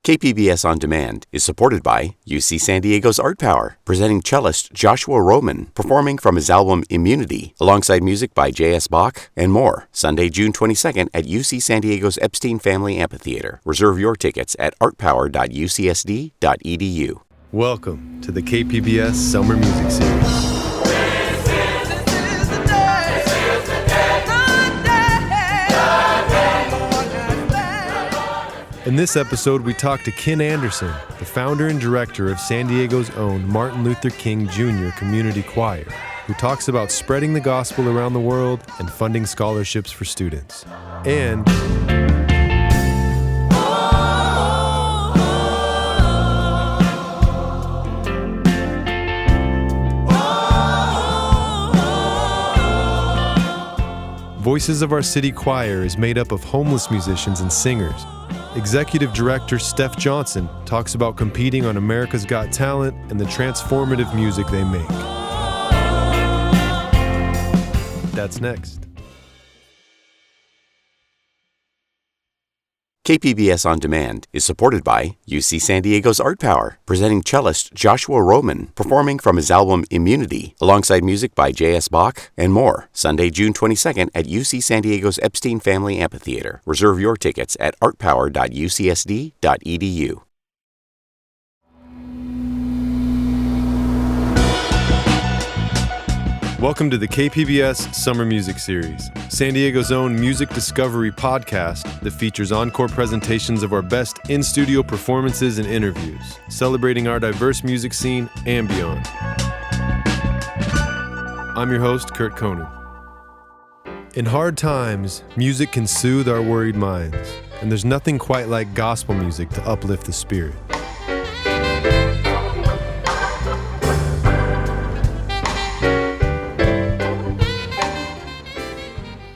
KPBS On Demand is supported by UC San Diego's Art Power, presenting cellist Joshua Roman, performing from his album Immunity, alongside music by J.S. Bach and more, Sunday, June 22nd at UC San Diego's Epstein Family Amphitheater. Reserve your tickets at artpower.ucsd.edu. Welcome to the KPBS Summer Music Series. In this episode, we talk to Ken Anderson, the founder and director of San Diego's own Martin Luther King Jr. Community Choir, who talks about spreading the gospel around the world and funding scholarships for students. And Voices of Our City Choir is made up of homeless musicians and singers. Executive Director Steph Johnson talks about competing on America's Got Talent and the transformative music they make. That's next. KPBS On Demand is supported by UC San Diego's Art Power, presenting cellist Joshua Roman, performing from his album Immunity, alongside music by J.S. Bach and more, Sunday, June 22nd at UC San Diego's Epstein Family Amphitheater. Reserve your tickets at artpower.ucsd.edu. Welcome to the KPBS Summer Music Series, San Diego's own music discovery podcast that features encore presentations of our best in-studio performances and interviews, celebrating our diverse music scene and beyond. I'm your host, Kurt Kohnen. In hard times, music can soothe our worried minds, and there's nothing quite like gospel music to uplift the spirit.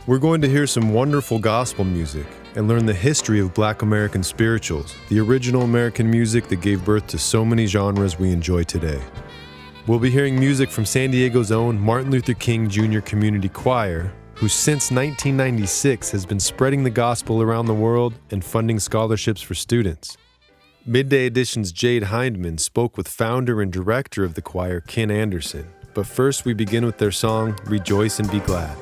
We're going to hear some wonderful gospel music and learn the history of Black American spirituals, the original American music that gave birth to so many genres we enjoy today. We'll be hearing music from San Diego's own Martin Luther King Jr. Community Choir, who since 1996 has been spreading the gospel around the world and funding scholarships for students. Midday Edition's Jade Hindmon spoke with founder and director of the choir, Ken Anderson. But first, we begin with their song, Rejoice and Be Glad.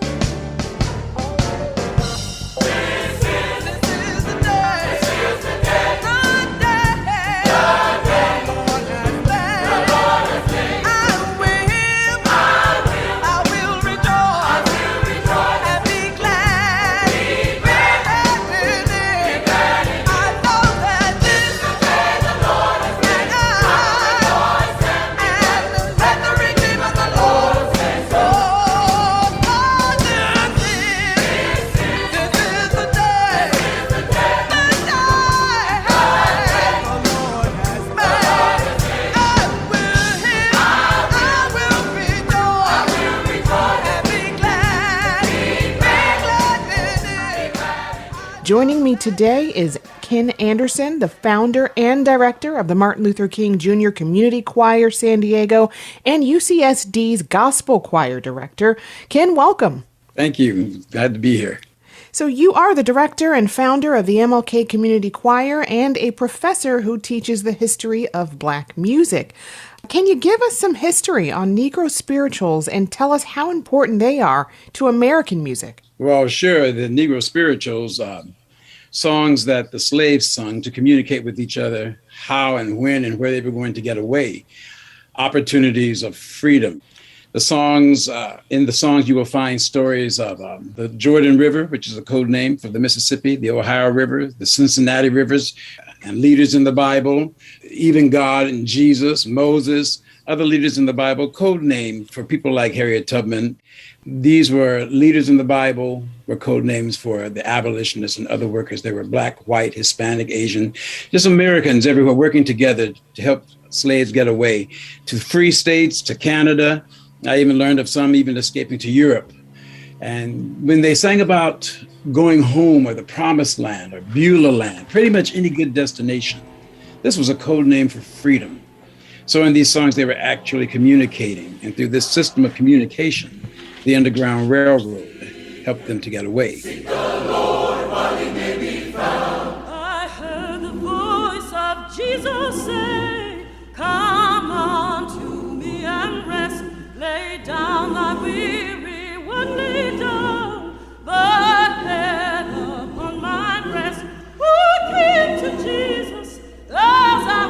Joining me today is Ken Anderson, the founder and director of the Martin Luther King Jr. Community Choir San Diego and UCSD's Gospel Choir Director. Ken, welcome. Thank you. Glad to be here. So you are the director and founder of the MLK Community Choir and a professor who teaches the history of Black music. Can you give us some history on Negro spirituals and tell us how important they are to American music? Well, sure. The Negro spirituals, songs that the slaves sung to communicate with each other how and when and where they were going to get away, opportunities of freedom. The songs, in the songs, you will find stories of the Jordan River, which is a code name for the Mississippi, the Ohio River, the Cincinnati rivers, and leaders in the Bible, even God and Jesus, Moses, other leaders in the Bible, code name for people like Harriet Tubman. These were leaders in the Bible, were code names for the abolitionists and other workers. They were Black, white, Hispanic, Asian, just Americans everywhere working together to help slaves get away to free states, to Canada. I even learned of some even escaping to Europe. And when they sang about going home or the promised land or Beulah land, pretty much any good destination, this was a code name for freedom. So in these songs, they were actually communicating. And through this system of communication, the Underground Railroad helped them to get away. Seek the Lord while he may be found. I heard the voice of Jesus say, come unto me and rest, lay down thy weary one, lay down thy head upon my breast. Who came to Jesus as I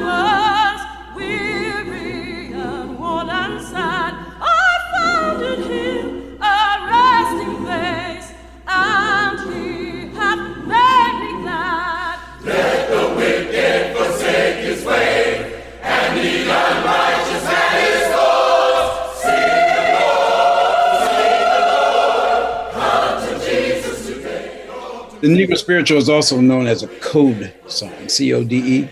was, weary and worn and sad? I found in him a resting place, and he hath made me glad. Let the wicked forsake his way, and the unrighteous man his thoughts. Seek the Lord, come to Jesus today. The Negro Spiritual is also known as a code song, C-O-D-E.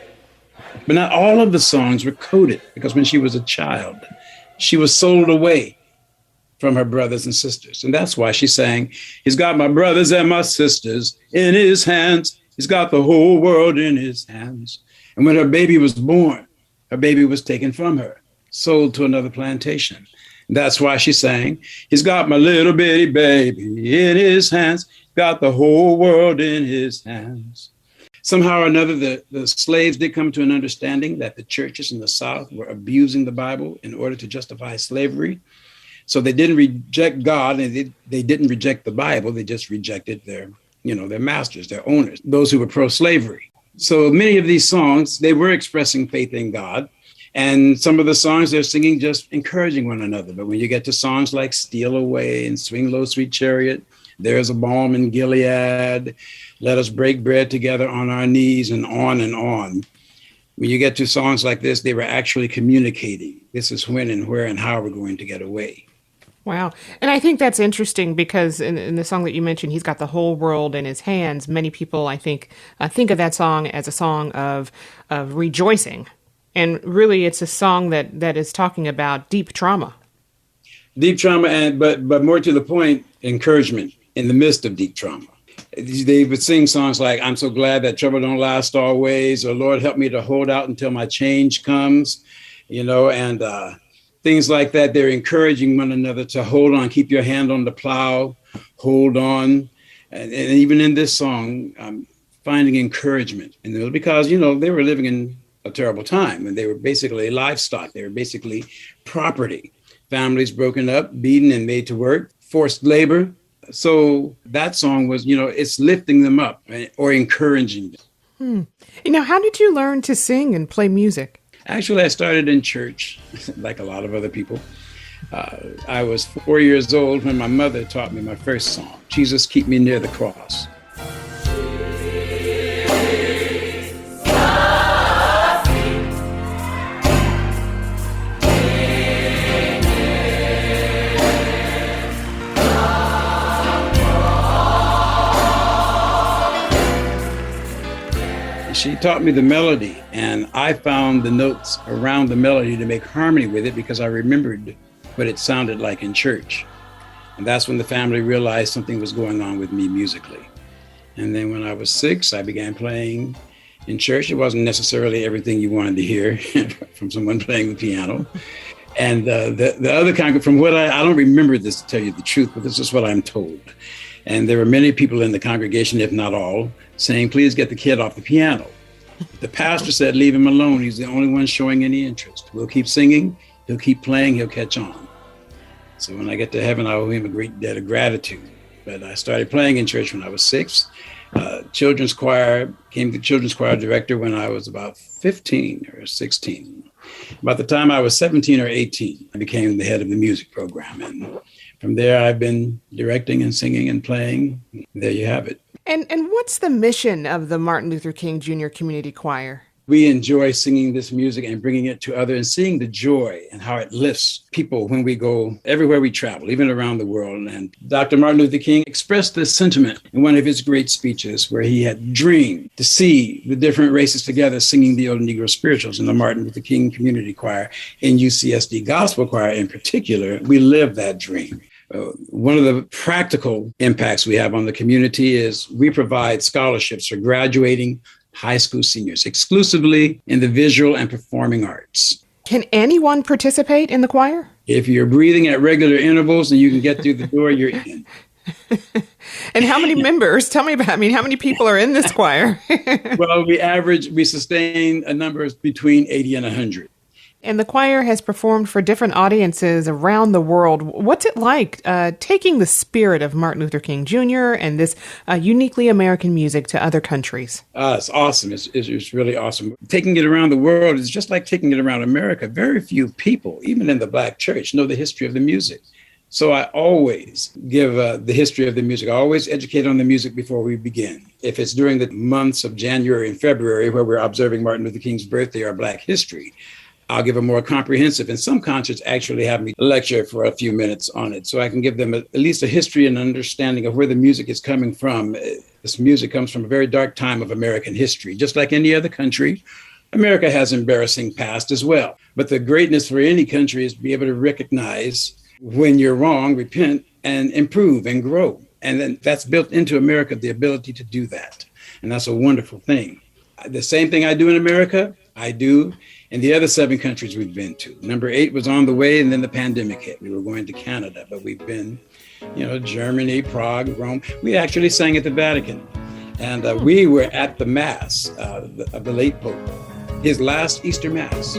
But not all of the songs were coded, because when she was a child, she was sold away from her brothers and sisters. And that's why she sang, he's got my brothers and my sisters in his hands. He's got the whole world in his hands. And when her baby was born, her baby was taken from her, sold to another plantation. And that's why she sang, he's got my little bitty baby in his hands. Got the whole world in his hands. Somehow or another, the slaves did come to an understanding that the churches in the South were abusing the Bible in order to justify slavery. So they didn't reject God, and they didn't reject the Bible. They just rejected their masters, their owners, those who were pro-slavery. So many of these songs, they were expressing faith in God. And some of the songs they're singing just encouraging one another. But when you get to songs like Steal Away and Swing Low, Sweet Chariot, There's a Balm in Gilead, Let Us Break Bread Together on Our Knees, and on and on. When you get to songs like this, they were actually communicating. This is when and where and how we're going to get away. Wow. And I think that's interesting because in the song that you mentioned, he's got the whole world in his hands. Many people, I think of that song as a song of rejoicing. And really, it's a song that is talking about deep trauma. Deep trauma, but more to the point, encouragement in the midst of deep trauma. They would sing songs like, I'm so glad that trouble don't last always, or Lord, help me to hold out until my change comes, and things like that. They're encouraging one another to hold on, keep your hand on the plow, hold on. And even in this song, finding encouragement. And because, they were living in a terrible time, and they were basically livestock. They were basically property. Families broken up, beaten and made to work, forced labor. So that song was, it's lifting them up or encouraging them. How did you learn to sing and play music? Actually, I started in church, like a lot of other people. I was 4 years old when my mother taught me my first song, Jesus Keep Me Near the Cross. She taught me the melody, and I found the notes around the melody to make harmony with it because I remembered what it sounded like in church. And that's when the family realized something was going on with me musically. And then when I was 6, I began playing in church. It wasn't necessarily everything you wanted to hear from someone playing the piano. And the other from what I don't remember this to tell you the truth, but this is what I'm told. And there were many people in the congregation, if not all, saying, please get the kid off the piano. The pastor said, leave him alone. He's the only one showing any interest. We'll keep singing. He'll keep playing. He'll catch on. So when I get to heaven, I owe him a great debt of gratitude. But I started playing in church when I was 6. Children's choir, became the children's choir director when I was about 15 or 16. By the time I was 17 or 18, I became the head of the music program. And from there, I've been directing and singing and playing. There you have it. And what's the mission of the Martin Luther King Jr. Community Choir? We enjoy singing this music and bringing it to others and seeing the joy and how it lifts people when we go everywhere we travel, even around the world. And Dr. Martin Luther King expressed this sentiment in one of his great speeches where he had dreamed to see the different races together singing the old Negro spirituals in the Martin Luther King Community Choir, in UCSD Gospel Choir in particular. We live that dream. One of the practical impacts we have on the community is we provide scholarships for graduating high school seniors exclusively in the visual and performing arts. Can anyone participate in the choir? If you're breathing at regular intervals and you can get through the door, you're in. And how many members? Tell me about, how many people are in this choir? Well, we sustain a number between 80 and 100. And the choir has performed for different audiences around the world. What's it like taking the spirit of Martin Luther King Jr. and this uniquely American music to other countries? It's awesome. It's really awesome. Taking it around the world is just like taking it around America. Very few people, even in the Black church, know the history of the music. So I always give the history of the music. I always educate on the music before we begin. If it's during the months of January and February where we're observing Martin Luther King's birthday or Black history, I'll give a more comprehensive, and some concerts actually have me lecture for a few minutes on it. So I can give them at least a history and understanding of where the music is coming from. This music comes from a very dark time of American history. Just like any other country, America has embarrassing past as well. But the greatness for any country is to be able to recognize when you're wrong, repent, and improve and grow. And then that's built into America, the ability to do that. And that's a wonderful thing. The same thing I do in America, I do in the other 7 countries we've been to. Number 8 was on the way, and then the pandemic hit. We were going to Canada, but we've been, Germany, Prague, Rome. We actually sang at the Vatican. And we were at the Mass of the late Pope, his last Easter Mass.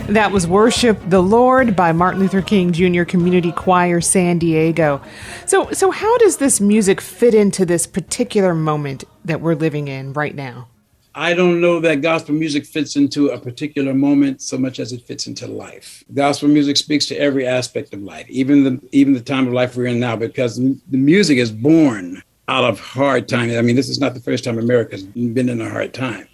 That was Worship the Lord by Martin Luther King Jr. Community Choir, San Diego. So how does this music fit into this particular moment that we're living in right now? I don't know that gospel music fits into a particular moment so much as it fits into life. Gospel music speaks to every aspect of life, even the time of life we're in now, because the music is born out of hard times. I mean, this is not the first time America's been in a hard time.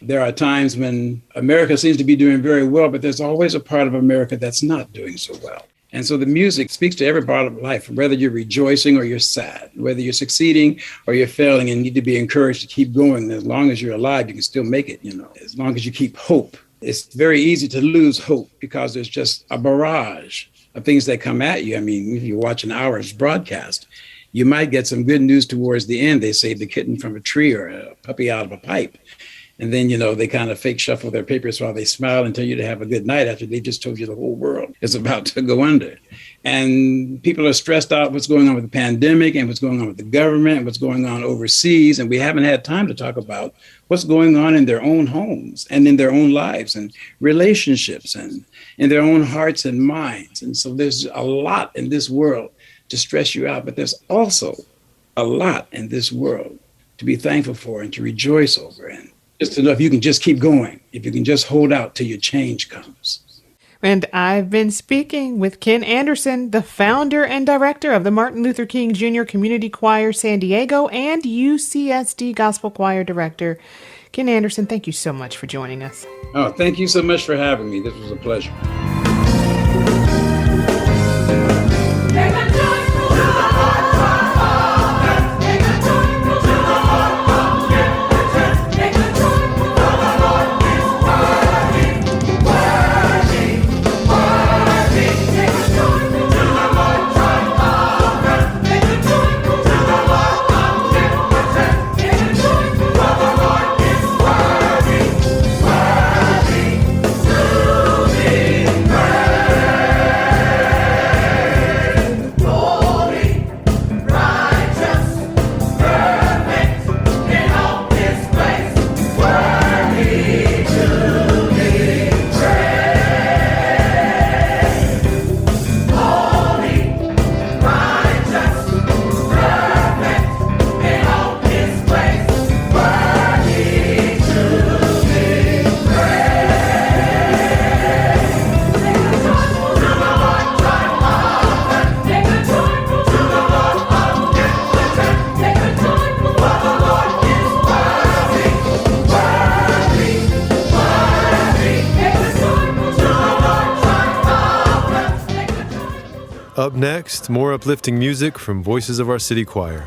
There are times when America seems to be doing very well, but there's always a part of America that's not doing so well. And so the music speaks to every part of life, whether you're rejoicing or you're sad, whether you're succeeding or you're failing and need to be encouraged to keep going. As long as you're alive, you can still make it, as long as you keep hope. It's very easy to lose hope because there's just a barrage of things that come at you. I mean, if you watch an hour's broadcast, you might get some good news towards the end. They saved the kitten from a tree or a puppy out of a pipe. And then, they kind of fake shuffle their papers while they smile and tell you to have a good night after they just told you the whole world is about to go under. And people are stressed out what's going on with the pandemic and what's going on with the government and what's going on overseas. And we haven't had time to talk about what's going on in their own homes and in their own lives and relationships and in their own hearts and minds. And so there's a lot in this world to stress you out, but there's also a lot in this world to be thankful for and to rejoice over. And just to know if you can just keep going, if you can just hold out till your change comes. And I've been speaking with Ken Anderson, the founder and director of the Martin Luther King Jr. Community Choir San Diego and UCSD Gospel Choir Director. Ken Anderson, thank you so much for joining us. Oh, thank you so much for having me. This was a pleasure. Up next, more uplifting music from Voices of Our City Choir.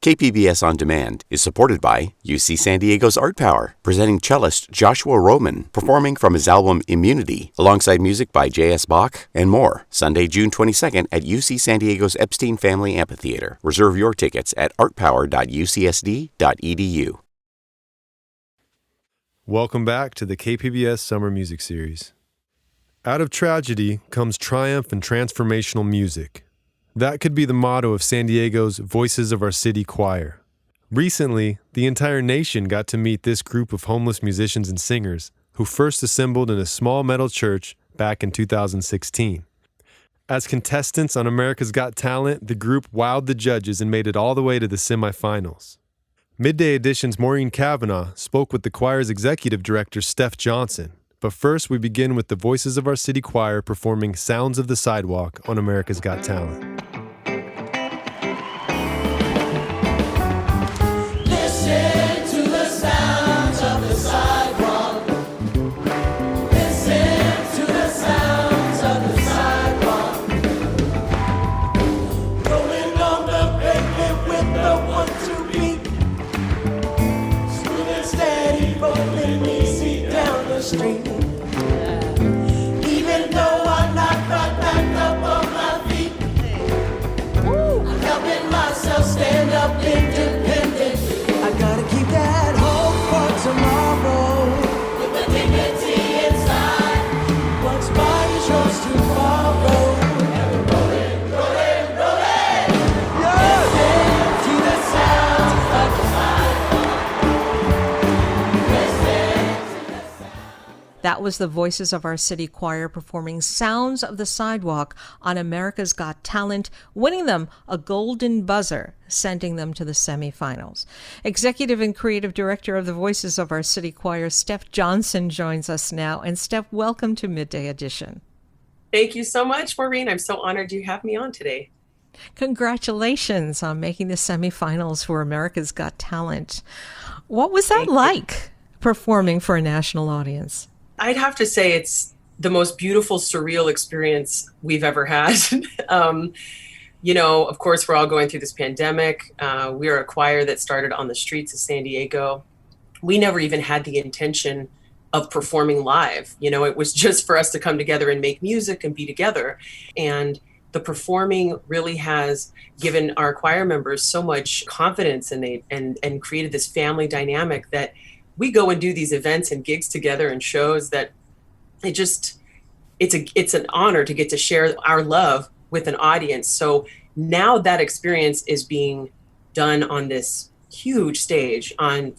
KPBS On Demand is supported by UC San Diego's Art Power, presenting cellist Joshua Roman, performing from his album Immunity, alongside music by J.S. Bach and more, Sunday, June 22nd at UC San Diego's Epstein Family Amphitheater. Reserve your tickets at artpower.ucsd.edu. Welcome back to the KPBS Summer Music Series. Out of tragedy comes triumph and transformational music. That could be the motto of San Diego's Voices of Our City Choir. Recently, the entire nation got to meet this group of homeless musicians and singers who first assembled in a small metal church back in 2016. As contestants on America's Got Talent, the group wowed the judges and made it all the way to the semifinals. Midday Edition's Maureen Cavanaugh spoke with the choir's executive director, Steph Johnson. But first, we begin with the Voices of Our City Choir performing Sounds of the Sidewalk on America's Got Talent. Listen to the sounds of the sidewalk. Listen to the sounds of the sidewalk. Rolling on the pavement with the 1-2 beat. Smooth and steady, rolling easy down the street. Even though I'm not right back up on my feet, I'm helping myself stand up independent. I gotta keep that hope for tomorrow. With the dignity inside, what's mine is yours tomorrow. And we're rolling, rolling, rolling. Listen to the sounds of the sidewalk. Listen to the sounds. That was the Voices of Our City Choir performing Sounds of the Sidewalk on America's Got Talent, winning them a golden buzzer, sending them to the semifinals. Executive and Creative Director of the Voices of Our City Choir, Steph Johnson, joins us now. And Steph, welcome to Midday Edition. Thank you so much, Maureen. I'm so honored you have me on today. Congratulations on making the semifinals for America's Got Talent. What was that like, performing for a national audience? I'd have to say it's the most beautiful, surreal experience we've ever had. Of course, we're all going through this pandemic. We're a choir that started on the streets of San Diego. We never even had the intention of performing live. It was just for us to come together and make music and be together. And the performing really has given our choir members so much confidence, and created this family dynamic that we go and do these events and gigs together and shows that it's an honor to get to share our love with an audience. So now that experience is being done on this huge stage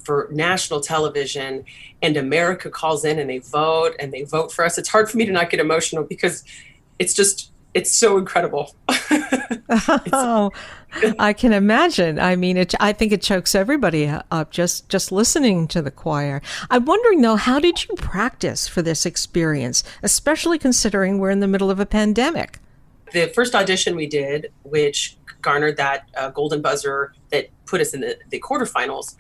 for national television, and America calls in and they vote for us. It's hard for me to not get emotional because it's so incredible. Oh, I can imagine. I mean, I think it chokes everybody up just listening to the choir. I'm wondering, though, how did you practice for this experience, especially considering we're in the middle of a pandemic? The first audition we did, which garnered that golden buzzer that put us in the quarterfinals,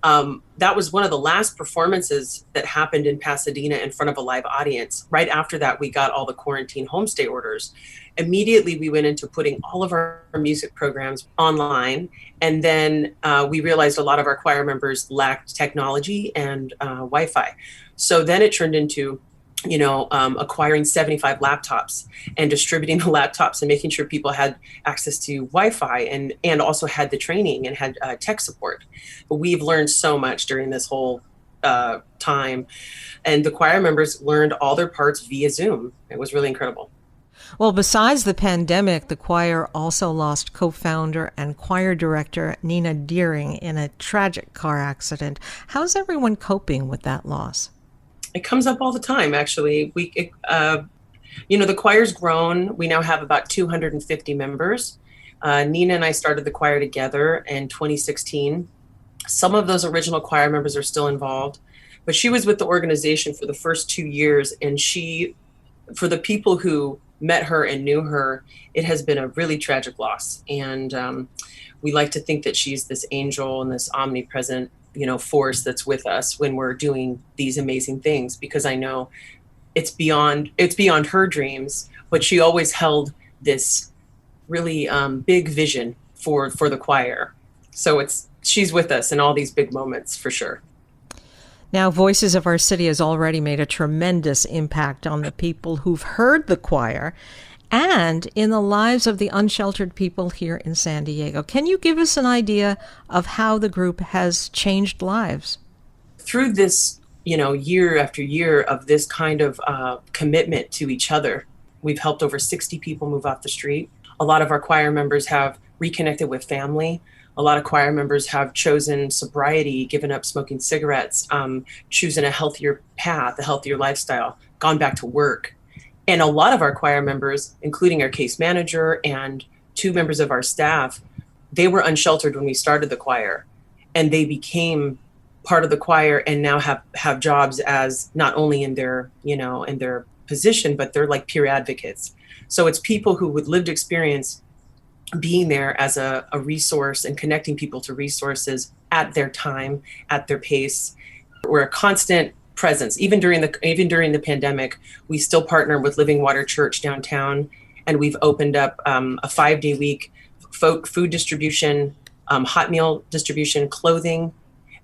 that was one of the last performances that happened in Pasadena in front of a live audience. Right after that, we got all the quarantine homestay orders. Immediately, we went into putting all of our music programs online. And then we realized a lot of our choir members lacked technology and Wi-Fi. So then it turned into acquiring 75 laptops and distributing the laptops and making sure people had access to Wi-Fi and also had the training and had tech support. But we've learned so much during this whole time. And the choir members learned all their parts via Zoom. It was really incredible. Well, besides the pandemic, the choir also lost co-founder and choir director Nina Deering in a tragic car accident. How's everyone coping with that loss? It comes up all the time, actually. The choir's grown. We now have about 250 members. Nina and I started the choir together in 2016. Some of those original choir members are still involved, but she was with the organization for the first 2 years, and for the people who met her and knew her, it has been a really tragic loss. And we like to think that she's this angel and this omnipresent, force that's with us when we're doing these amazing things, because I know it's beyond her dreams, but she always held this really big vision for the choir. So she's with us in all these big moments for sure. Now, Voices of Our City has already made a tremendous impact on the people who've heard the choir and in the lives of the unsheltered people here in San Diego. Can you give us an idea of how the group has changed lives? Through this, year after year of this kind of commitment to each other, we've helped over 60 people move off the street. A lot of our choir members have reconnected with family. A lot of choir members have chosen sobriety, given up smoking cigarettes, choosing a healthier path, a healthier lifestyle, gone back to work. And a lot of our choir members, including our case manager and 2 members of our staff, they were unsheltered when we started the choir, and they became part of the choir and now have jobs as not only in their position, but they're like peer advocates. So it's people who with lived experience being there as a resource and connecting people to resources at their time, at their pace. We're a constant presence. Even during the pandemic, we still partner with Living Water Church downtown, and we've opened up a 5-day week food distribution, hot meal distribution, clothing.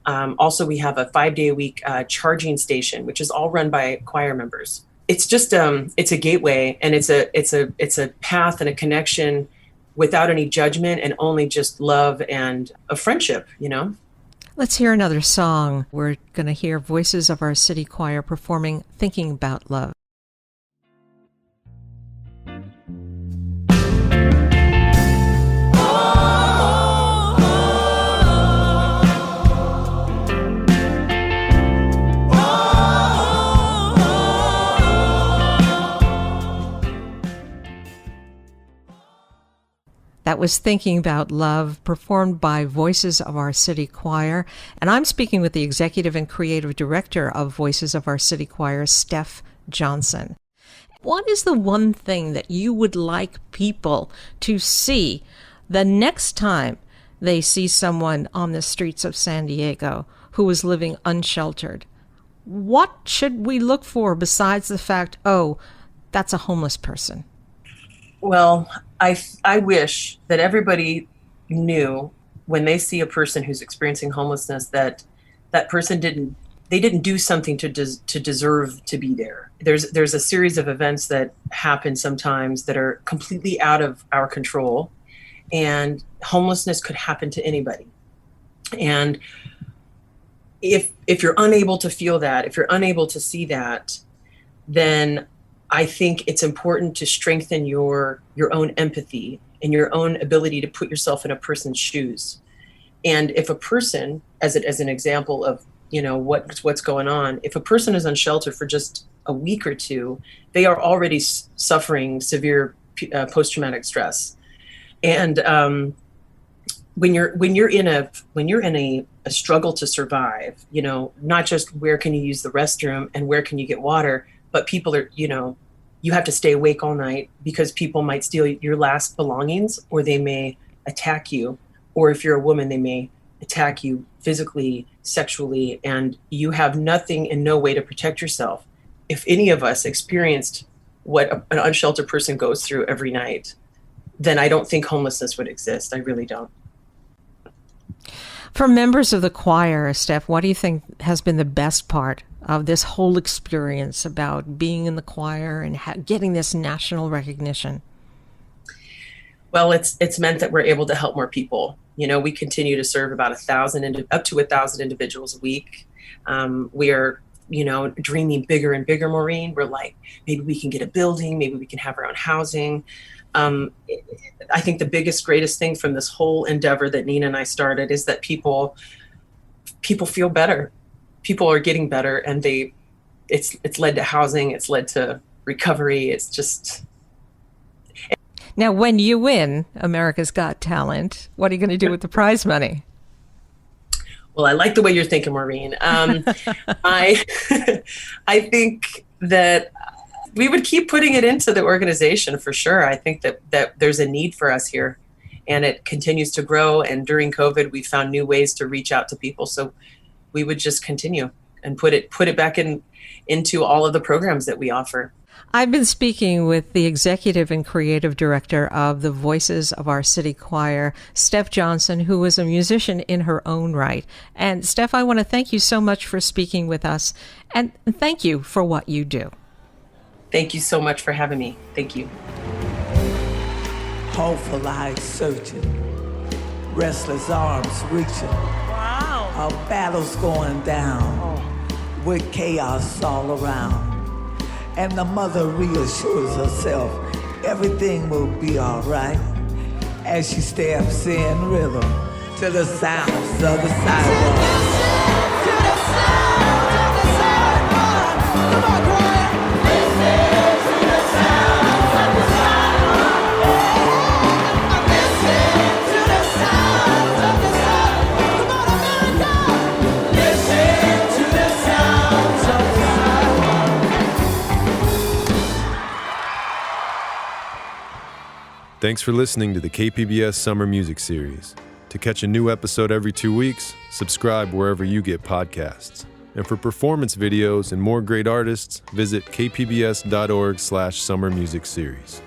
Also, we have a 5-day a week charging station, which is all run by choir members. It's just it's a gateway, and it's a path and a connection without any judgment and only just love and a friendship, Let's hear another song. We're going to hear Voices of Our City Choir performing Thinking About Love. That was Thinking About Love, performed by Voices of Our City Choir. And I'm speaking with the executive and creative director of Voices of Our City Choir, Steph Johnson. What is the one thing that you would like people to see the next time they see someone on the streets of San Diego who is living unsheltered? What should we look for besides the fact, oh, that's a homeless person? Well, I wish that everybody knew when they see a person who's experiencing homelessness that person didn't do something to deserve to be there. There's a series of events that happen sometimes that are completely out of our control, and homelessness could happen to anybody. And if you're unable to feel that, if you're unable to see that, then I think it's important to strengthen your own empathy and your own ability to put yourself in a person's shoes. And if a person, as an example of what's going on, if a person is unsheltered for just a week or two, they are already suffering severe post-traumatic stress. And when you're in a struggle to survive, not just where can you use the restroom and where can you get water, but people are, you have to stay awake all night because people might steal your last belongings, or they may attack you. Or if you're a woman, they may attack you physically, sexually, and you have nothing and no way to protect yourself. If any of us experienced what an unsheltered person goes through every night, then I don't think homelessness would exist. I really don't. For members of the choir, Steph, what do you think has been the best part of this whole experience about being in the choir and getting this national recognition? Well, it's meant that we're able to help more people. We continue to serve about up to 1,000 individuals a week. We are, dreaming bigger and bigger, Maureen. We're like, maybe we can get a building, maybe we can have our own housing. I think the greatest thing from this whole endeavor that Nina and I started is that people feel better. People are getting better, and they it's led to housing, it's led to recovery. It's just. Now, when you win America's Got Talent, what are you going to do with the prize money? Well, I like the way you're thinking, Maureen. I think that we would keep putting it into the organization for sure. I think that there's a need for us here, and it continues to grow. And during COVID, we found new ways to reach out to people. So we would just continue and put it back into all of the programs that we offer. I've been speaking with the executive and creative director of the Voices of Our City Choir, Steph Johnson, who is a musician in her own right. And Steph, I want to thank you so much for speaking with us, and thank you for what you do. Thank you so much for having me. Thank you. Hopeful eyes searching, restless arms reaching. Wow. Our battles going down with chaos all around. And the mother reassures herself everything will be all right as she steps in rhythm to the sounds of the sidewalk. To the sound of the sidewalk. Come on, choir. Listen to the sounds of the sidewalk. Listen to the sounds of the sidewalk. Come on, America. Listen to the sounds of the sidewalk. Thanks for listening to the KPBS Summer Music Series. To catch a new episode every 2 weeks, subscribe wherever you get podcasts. And for performance videos and more great artists, visit kpbs.org/Summer Music Series.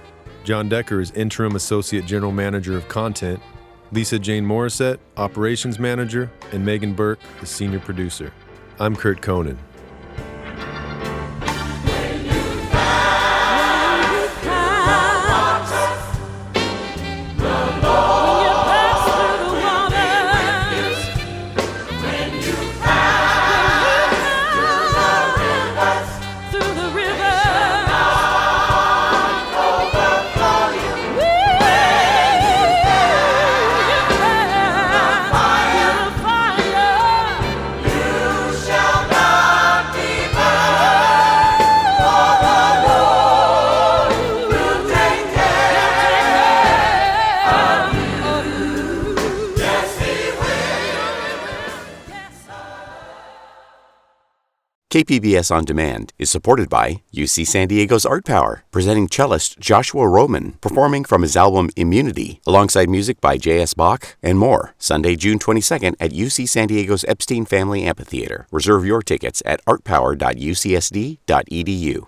John Decker is Interim Associate General Manager of Content, Lisa Jane Morissette, Operations Manager, and Megan Burke, the Senior Producer. I'm Kurt Kohnen. KPBS On Demand is supported by UC San Diego's Art Power, presenting cellist Joshua Roman, performing from his album Immunity, alongside music by J.S. Bach and more, Sunday, June 22nd at UC San Diego's Epstein Family Amphitheater. Reserve your tickets at artpower.ucsd.edu.